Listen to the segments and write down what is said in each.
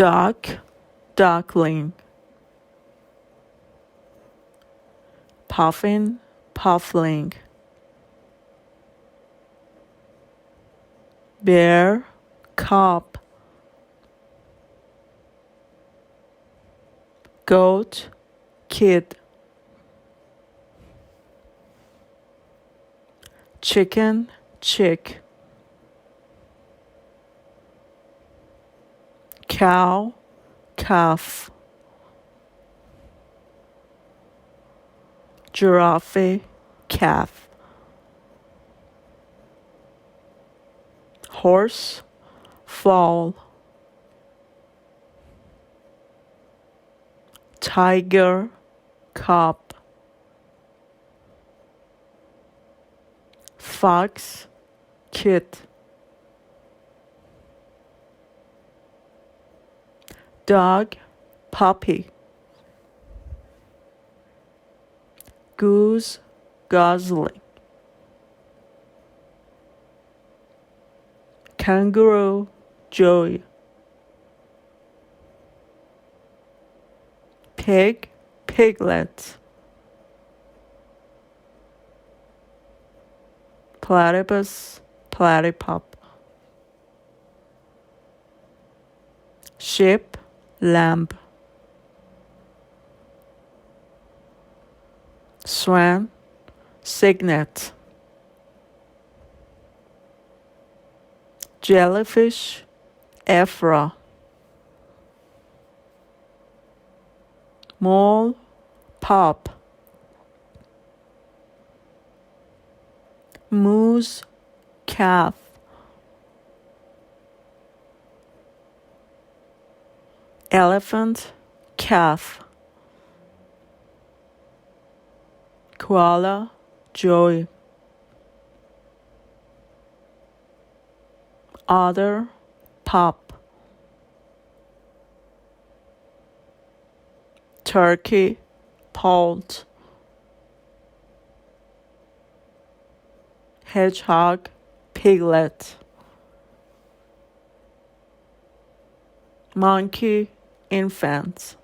duck, duckling. Puffin, puffling. Bear, cub. Goat, kid. Chicken, chick. Cow, calf. Giraffe, calf. Horse, foal. Tiger, cub. Fox, kit. Dog, puppy. Goose, gosling. Kangaroo, joey. Pig, piglet. Platypus, platypup. Sheep, lamb. Swan, cygnet. Jellyfish, ephra. Mole, pup. Moose, calf. Elephant, calf. Koala, joey. Otter, pup. Turkey, poult. Hedgehog, piglet. Monkey, infant.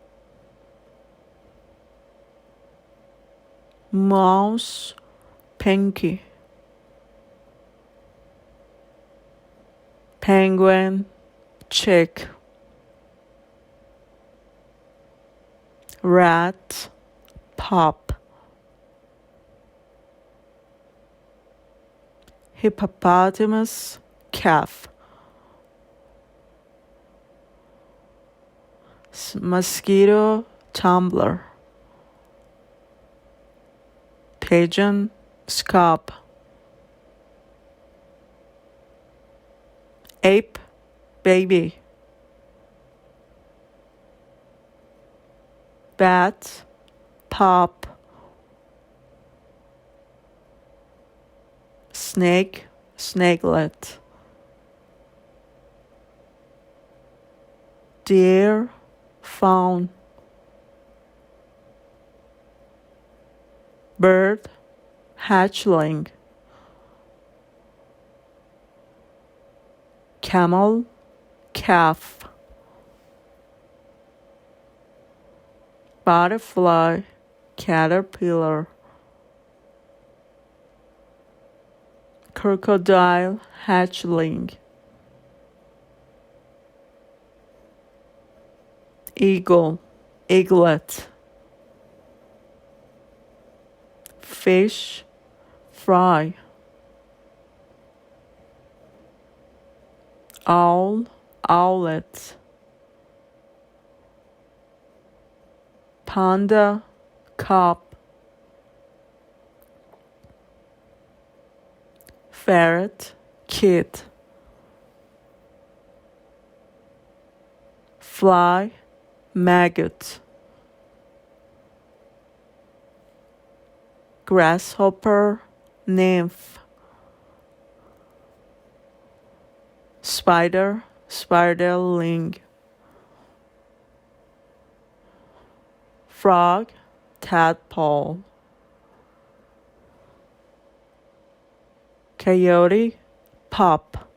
Mouse, pinky. Penguin, chick. Rat, pup. Hippopotamus, calf. Mosquito, tumbler. Pigeon, scop. Ape, baby. Bat, pup. Snake, snakelet. Deer, fawn. Bird, hatchling. Camel, calf. Butterfly, caterpillar. Crocodile, hatchling. Eagle, eaglet. Fish, fry. Owl, owlet. Panda, cub. Ferret, kit. Fly, maggot. Grasshopper, nymph. Spider, spiderling. Frog, tadpole. Coyote, pup.